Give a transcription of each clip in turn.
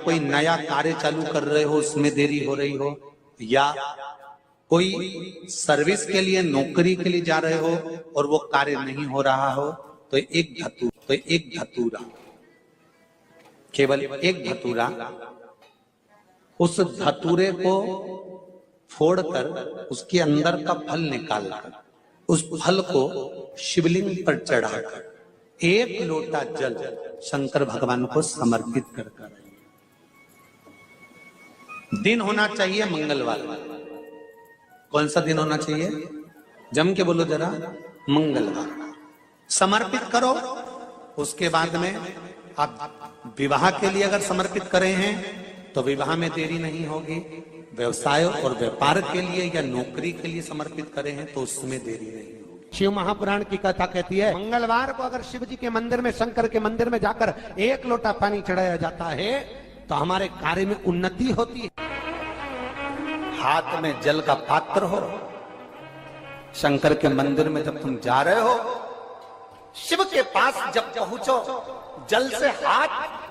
कोई नया कार्य चालू कर रहे हो उसमें देरी हो रही हो, या कोई सर्विस के लिए नौकरी के लिए जा रहे हो और वो कार्य नहीं हो रहा हो, तो एक धतूरा, केवल एक धतूरा, उस धतूरे को फोड़कर उसके अंदर का फल निकालकर उस फल को शिवलिंग पर चढ़ाकर एक लोटा जल शंकर भगवान को समर्पित कर दिन होना चाहिए मंगलवार। कौन सा दिन होना चाहिए? जम के बोलो जरा, मंगलवार समर्पित करो। उसके बाद में आप विवाह के लिए अगर समर्पित करे हैं तो विवाह में देरी नहीं होगी। व्यवसाय और व्यापार के लिए या नौकरी के लिए समर्पित करे हैं तो उसमें देरी नहीं होगी। शिव महापुराण की कथा कहती है मंगलवार को अगर शिव जी के मंदिर में, शंकर के मंदिर में जाकर एक लोटा पानी चढ़ाया जाता है तो हमारे कार्य में उन्नति होती है। हाथ में जल का पात्र हो, शंकर के मंदिर में जब तुम जा रहे हो, शिव के पास जब पहुंचो, जल से हाथ,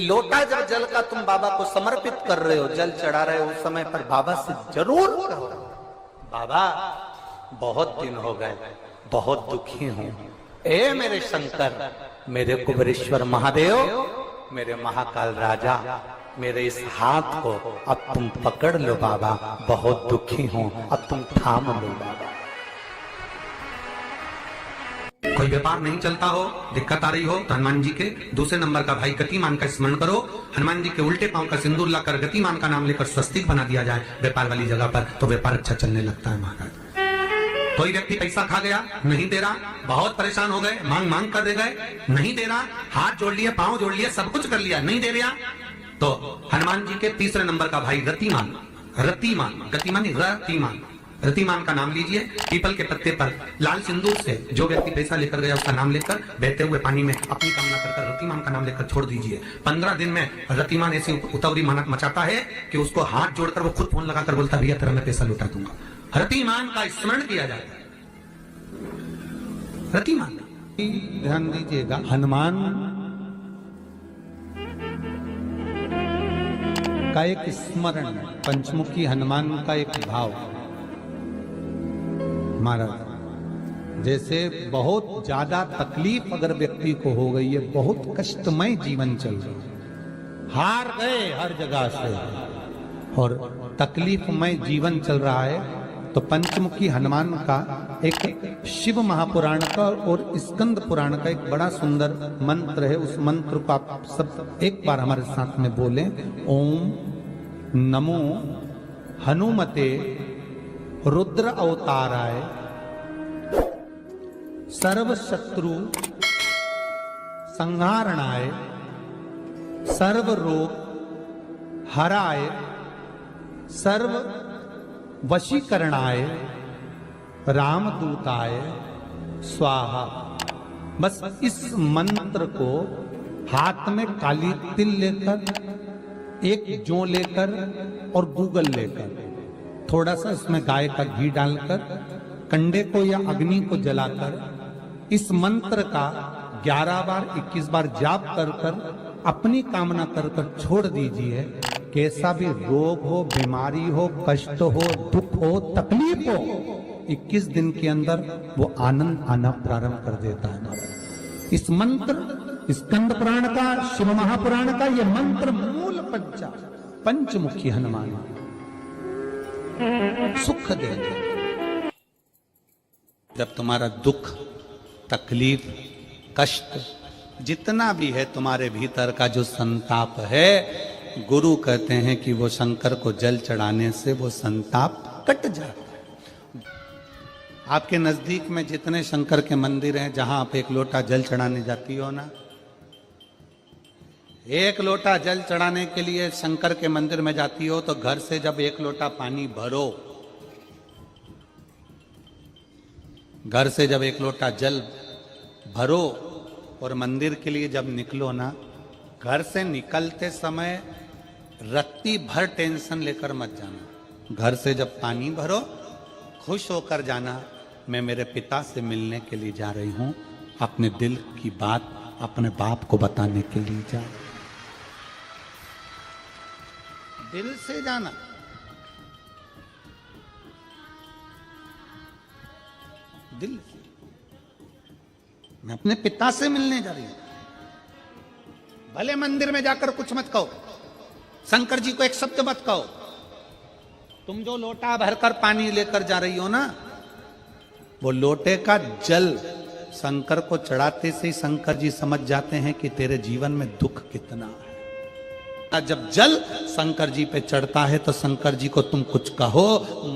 लोटा जब जल का तुम बाबा को समर्पित कर रहे हो, जल चढ़ा रहे हो, उस समय पर बाबा से जरूर कहो, बाबा बहुत दिन हो गए, बहुत दुखी हूं, ए मेरे शंकर, मेरे कुबेरेश्वर महादेव, मेरे महाकाल राजा, मेरे इस हाथ को अब तुम पकड़ लो बाबा, बहुत दुखी हूं, अब तुम थाम लो बाबा। कोई व्यापार नहीं चलता हो, दिक्कत आ रही हो, तो हनुमान जी के दूसरे नंबर का भाई गतिमान का स्मरण करो। हनुमान जी के उल्टे पांव का सिंदूर लाकर गतिमान का नाम लेकर स्वस्तिक बना दिया जाए व्यापार वाली जगह पर, तो व्यापार अच्छा चलने लगता है महाराज। कोई व्यक्ति पैसा खा गया, नहीं दे रहा, बहुत परेशान हो गए, मांग कर दे गए, नहीं दे रहा, हाथ जोड़ लिए, पांव जोड़ लिए, सब कुछ कर लिया, नहीं दे रहा, तो हनुमान जी के तीसरे नंबर का भाई रतिमान, रतिमान का नाम लीजिए। पीपल के पत्ते पर लाल सिंदूर से जो व्यक्ति पैसा लेकर गया उसका नाम लेकर बहते हुए पानी में अपनी कामना कर रतिमान का नाम लेकर छोड़ दीजिए। 15 दिन में रतिमान ऐसी उतावली मचाता है कि उसको हाथ जोड़कर वो खुद फोन लगाकर बोलता भैया तेरा मैं पैसा लौटा दूंगा। रतिमान का स्मरण किया जाता है। रतिमान, ध्यान दीजिएगा, हनुमान का एक स्मरण, पंचमुखी हनुमान का एक भाव। महाराज जैसे बहुत ज्यादा तकलीफ अगर व्यक्ति को हो गई है, बहुत कष्टमय जीवन चल रहा है, हार गए हर जगह से और तकलीफमय जीवन चल रहा है, तो पंचमुखी हनुमान का एक शिव महापुराण का और स्कंद पुराण का एक बड़ा सुंदर मंत्र है। उस मंत्र को आप सब एक बार हमारे साथ में बोलें। ओम नमो हनुमते रुद्र अवताराय सर्व शत्रु संहारणाय सर्व रोग हराय सर्व वशीकरणाय रामदूताय स्वाहा। बस इस मंत्र को हाथ में काली तिल लेकर, एक जौ लेकर और गूगल लेकर, थोड़ा सा इसमें गाय का घी डालकर, कंडे को या अग्नि को जलाकर इस मंत्र का 11 बार 21 बार जाप कर अपनी कामना कर छोड़ दीजिए। कैसा भी रोग हो, बीमारी हो, कष्ट हो, दुख हो, तकलीफ हो, 21 दिन के अंदर वो आनंद आना प्रारंभ कर देता है। इस मंत्र, स्कंद पुराण का, शिव महापुराण का ये मंत्र मूल पंचमुखी हनुमान सुख दे। जब तुम्हारा दुख, तकलीफ, कष्ट जितना भी है तुम्हारे भीतर का जो संताप है, गुरु कहते हैं कि वो शंकर को जल चढ़ाने से वो संताप कट जाता है। आपके नजदीक में जितने शंकर के मंदिर हैं, जहां आप एक लोटा जल चढ़ाने जाती हो ना, एक लोटा जल चढ़ाने के लिए शंकर के मंदिर में जाती हो, तो घर से जब एक लोटा पानी भरो, घर से जब एक लोटा जल भरो और मंदिर के लिए जब निकलो ना, घर से निकलते समय रत्ती भर टेंशन लेकर मत जाना। घर से जब पानी भरो, खुश होकर जाना, मैं मेरे पिता से मिलने के लिए जा रही हूं, अपने दिल की बात अपने बाप को बताने के लिए जा। दिल से जाना। दिल से। मैं अपने पिता से मिलने जा रही हूं। भले मंदिर में जाकर कुछ मत कहो, शंकर जी को एक शब्द मत कहो। तुम जो लोटा भरकर पानी लेकर जा रही हो ना, वो लोटे का जल शंकर को चढ़ाते से ही शंकर जी समझ जाते हैं कि तेरे जीवन में दुख कितना है। जब जल शंकर जी पे चढ़ता है तो शंकर जी को तुम कुछ कहो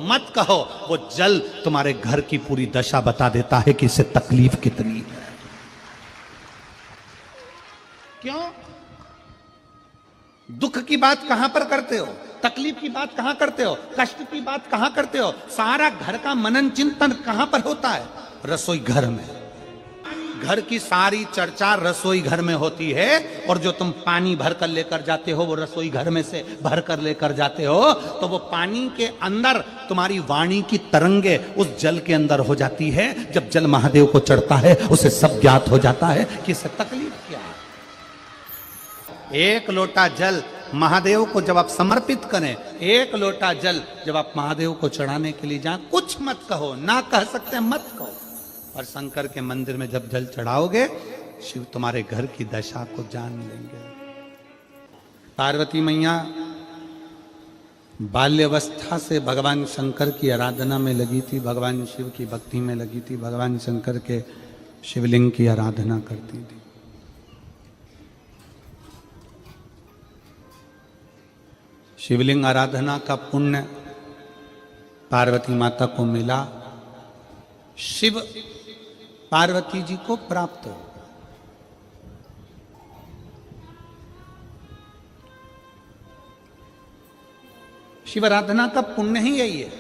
मत कहो, वो जल तुम्हारे घर की पूरी दशा बता देता है कि इसे तकलीफ कितनी है। क्यों? दुख की बात कहां पर करते हो, तकलीफ की बात कहां करते हो, कष्ट की बात कहां करते हो? सारा घर का मनन चिंतन कहां पर होता है? रसोई घर में। घर की सारी चर्चा रसोई घर में होती है, और जो तुम पानी भर कर लेकर जाते हो वो रसोई घर में से भर कर लेकर जाते हो, तो वो पानी के अंदर तुम्हारी वाणी की तरंगे उस जल के अंदर हो जाती है। जब जल महादेव को चढ़ता है उसे सब ज्ञात हो जाता है कि इसे तकलीफ क्या है। एक लोटा जल महादेव को जब आप समर्पित करें, एक लोटा जल जब आप महादेव को चढ़ाने के लिए जाएं, कुछ मत कहो, ना कह सकते मत कहो। और शंकर के मंदिर में जब जल चढ़ाओगे, शिव तुम्हारे घर की दशा को जान लेंगे। पार्वती मैया बाल्यावस्था से भगवान शंकर की आराधना में लगी थी, भगवान शिव की भक्ति में लगी थी, भगवान शंकर के शिवलिंग की आराधना करती थी। शिवलिंग आराधना का पुण्य पार्वती माता को मिला, शिव पार्वती जी को प्राप्त हो। शिव आराधना का पुण्य ही यही है।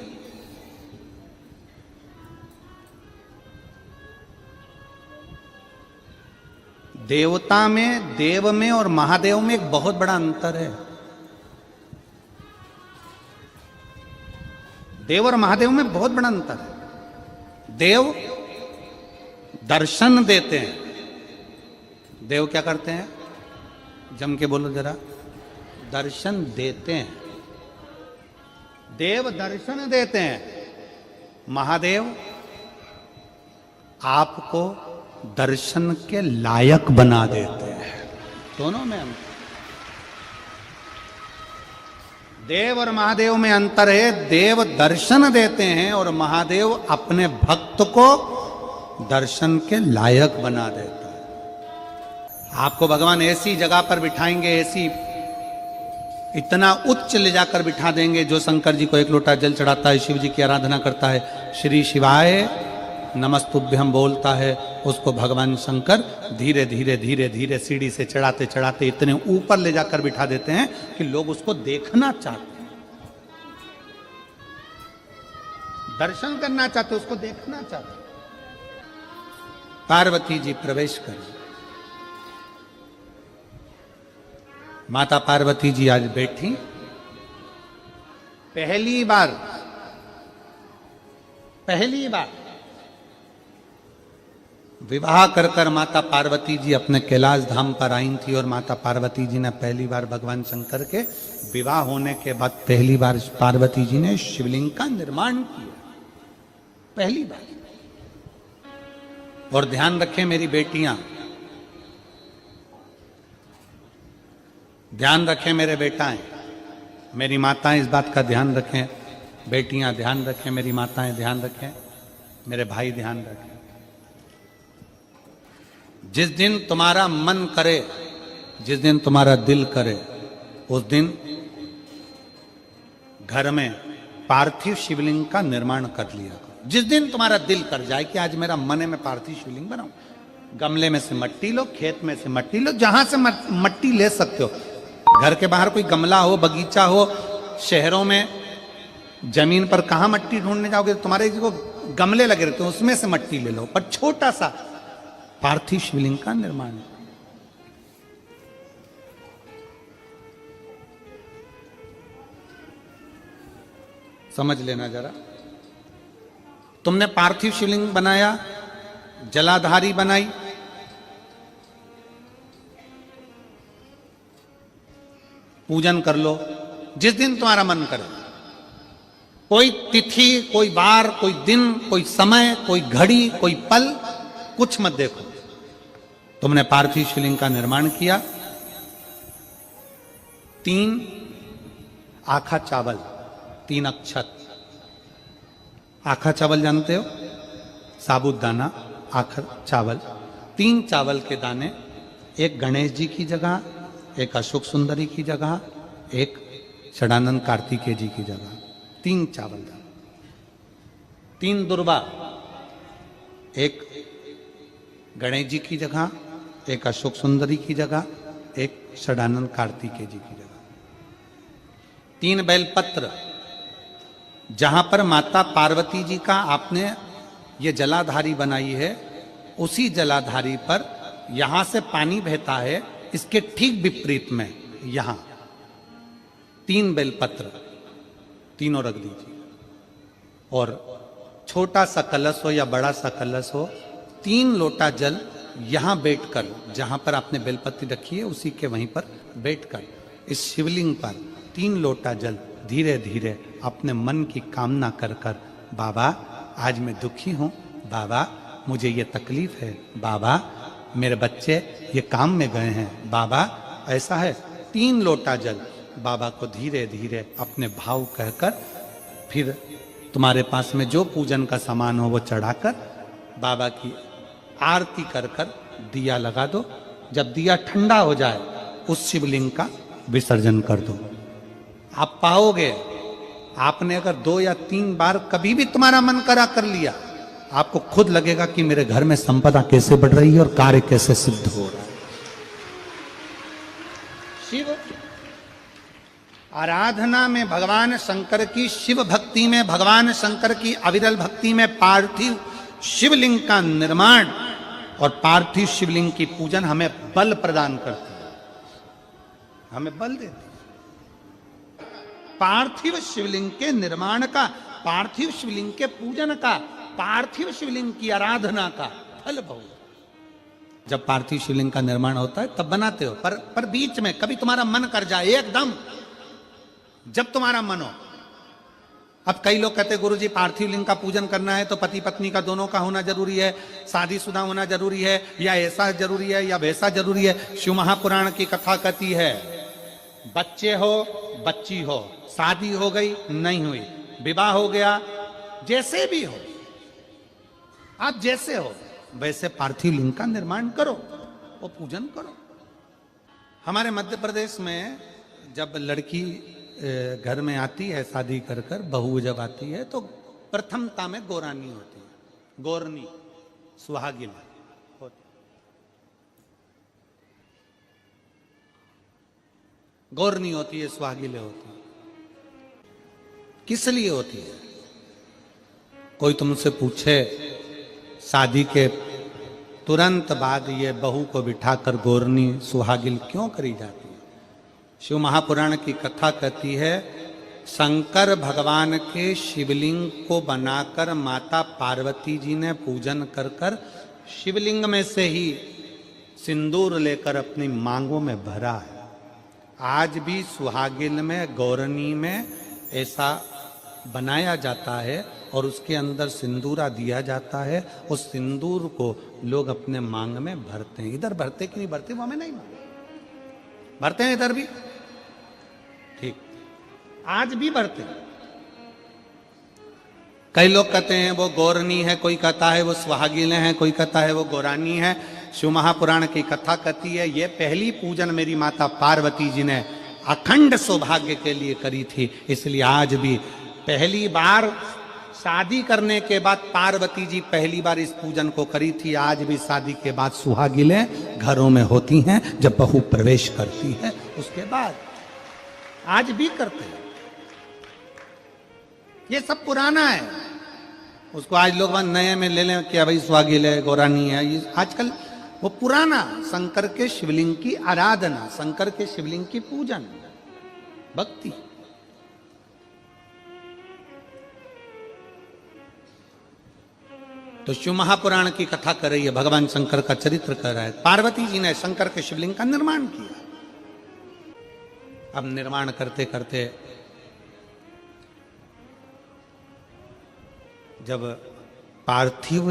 देवता में, देव में और महादेव में एक बहुत बड़ा अंतर है। देव और महादेव में बहुत बड़ा अंतर है। देव दर्शन देते हैं। देव क्या करते हैं? जम के बोलो जरा। दर्शन देते हैं। देव दर्शन देते हैं। महादेव आपको दर्शन के लायक बना देते हैं। दोनों में अंतर। देव और महादेव में अंतर है। देव दर्शन देते हैं और महादेव अपने भक्त को दर्शन के लायक बना देता है। आपको भगवान ऐसी जगह पर बिठाएंगे, ऐसी इतना उच्च ले जाकर बिठा देंगे। जो शंकर जी को एक लोटा जल चढ़ाता है, शिव जी की आराधना करता है, श्री शिवाय नमस्तुभ्यम बोलता है, उसको भगवान शंकर धीरे धीरे धीरे धीरे सीढ़ी से चढ़ाते चढ़ाते इतने ऊपर ले जाकर बिठा देते हैं कि लोग उसको देखना चाहते हैं, दर्शन करना चाहते, उसको देखना चाहते। पार्वती जी प्रवेश कर। माता पार्वती जी आज बैठी। पहली बार विवाह कर कर माता पार्वती जी अपने कैलाश धाम पर आई थी, और माता पार्वती जी ने पहली बार भगवान शंकर के विवाह होने के बाद पहली बार पार्वती जी ने शिवलिंग का निर्माण किया। पहली बार। और ध्यान रखें मेरी बेटियां, ध्यान रखें मेरे बेटाएं, मेरी माताएं इस बात का ध्यान रखें, बेटियां ध्यान रखें, मेरी माताएं ध्यान रखें, मेरे भाई ध्यान रखें। जिस दिन तुम्हारा मन करे, जिस दिन तुम्हारा दिल करे, उस दिन घर में पार्थिव शिवलिंग का निर्माण कर लिया करो। जिस दिन तुम्हारा दिल कर जाए कि आज मेरा मन है मैं पार्थिव शिवलिंग बनाऊं, गमले में से मट्टी लो, खेत में से मट्टी लो, जहां से मट्टी ले सकते हो। घर के बाहर कोई गमला हो, बगीचा हो, शहरों में जमीन पर कहां मट्टी ढूंढने जाओगे? तुम्हारे को गमले लगे रहते हैं, उसमें से मट्टी ले लो, पर छोटा सा पार्थिव शिवलिंग का निर्माण। समझ लेना जरा। तुमने पार्थिव शिवलिंग बनाया, जलाधारी बनाई, पूजन कर लो, जिस दिन तुम्हारा मन करे। कोई तिथि, कोई वार, कोई दिन, कोई समय, कोई घड़ी, कोई पल, कुछ मत देखो। तुमने पार्थिव शिवलिंग का निर्माण किया। 3 आखा चावल, 3 अक्षत। आखा चावल जानते हो? साबूदाना, आखा चावल। 3 चावल के दाने, एक गणेश जी की जगह, एक अशोक सुंदरी की जगह, एक षडानंद कार्तिकेय जी की जगह। 3 चावल दाने। 3 दुर्वा, एक गणेश जी की जगह, एक अशोक सुंदरी की जगह, एक षडानंद कार्तिकेय जी की जगह। 3 बेलपत्र, जहां पर माता पार्वती जी का आपने ये जलाधारी बनाई है, उसी जलाधारी पर यहां से पानी बहता है, इसके ठीक विपरीत में यहां 3 बेलपत्र, तीनों रख दीजिए। और छोटा सा कलश हो या बड़ा सा कलश हो, 3 लोटा जल यहां बैठकर, जहां पर आपने बेलपत्ती रखी है उसी के वहीं पर बैठकर इस शिवलिंग पर 3 लोटा जल धीरे धीरे अपने मन की कामना कर कर, बाबा आज मैं दुखी हूं, बाबा मुझे ये तकलीफ है, बाबा मेरे बच्चे ये काम में गए हैं, बाबा ऐसा है। 3 लोटा जल बाबा को धीरे धीरे अपने भाव कहकर, फिर तुम्हारे पास में जो पूजन का सामान हो वो चढ़ाकर बाबा की आरती कर कर दिया लगा दो। जब दिया ठंडा हो जाए उस शिवलिंग का विसर्जन कर दो। आप पाओगे, आपने अगर 2 या 3 बार कभी भी तुम्हारा मन करा कर लिया, आपको खुद लगेगा कि मेरे घर में संपदा कैसे बढ़ रही है और कार्य कैसे सिद्ध हो रहा है। शिव आराधना में भगवान शंकर की, शिव भक्ति में भगवान शंकर की अविरल भक्ति में पार्थिव शिवलिंग का निर्माण और पार्थिव शिवलिंग की पूजन हमें बल प्रदान करती है, हमें बल देती है। पार्थिव शिवलिंग के निर्माण का, पार्थिव शिवलिंग के पूजन का, पार्थिव शिवलिंग की आराधना का फल बहुत। जब पार्थिव शिवलिंग का निर्माण होता है तब बनाते हो, पर बीच में कभी तुम्हारा मन कर जाए, एकदम जब तुम्हारा मन हो। अब कई लोग कहते हैं गुरुजी पार्थिव लिंग का पूजन करना है तो पति पत्नी का दोनों का होना जरूरी है, शादीशुदा होना जरूरी है, या ऐसा जरूरी है या वैसा जरूरी है। शिव महापुराण की कथा कहती है बच्चे हो, बच्ची हो, शादी हो गई नहीं हुई, विवाह हो गया, जैसे भी हो, आप जैसे हो वैसे पार्थिव लिंग का निर्माण करो, वो पूजन करो। हमारे मध्य प्रदेश में जब लड़की घर में आती है शादी कर कर, बहू जब आती है तो प्रथमता में गोरानी होती है, गोरनी सुहागिन होती। गोरनी होती है, सुहागिले होती है। किस लिए होती है? कोई तुमसे पूछे शादी के तुरंत बाद ये बहू को बिठाकर गोरनी सुहागिल क्यों करी जाती है? शिव महापुराण की कथा कहती है शंकर भगवान के शिवलिंग को बनाकर माता पार्वती जी ने पूजन कर कर शिवलिंग में से ही सिंदूर लेकर अपनी मांगों में भरा है। आज भी सुहागिन में, गौरनी में ऐसा बनाया जाता है और उसके अंदर सिंदूरा दिया जाता है। उस सिंदूर को लोग अपने मांग में भरते हैं। इधर भरते कि नहीं भरते वो हमें नहीं मालूम, भरते हैं इधर भी, ठीक, आज भी भरते हैं। कई लोग कहते हैं वो गौरनी है, कोई कहता है वो सुहागिने हैं, कोई कहता है वो गौरानी है। शिव महापुराण की कथा कहती है ये पहली पूजन मेरी माता पार्वती जी ने अखंड सौभाग्य के लिए करी थी, इसलिए आज भी पहली बार शादी करने के बाद पार्वती जी पहली बार इस पूजन को करी थी। आज भी शादी के बाद सुहागिनें घरों में होती हैं, जब बहू प्रवेश करती है उसके बाद आज भी करते हैं। ये सब पुराना है, उसको आज लोग नए में ले लें कि भाई सुहागिन है, गौरानी है। ये आजकल वो पुराना शंकर के शिवलिंग की आराधना, शंकर के शिवलिंग की पूजन, भक्ति। तो शिव महापुराण की कथा कर रही है, भगवान शंकर का चरित्र कर रहा है। पार्वती जी ने शंकर के शिवलिंग का निर्माण किया। अब निर्माण करते करते जब पार्थिव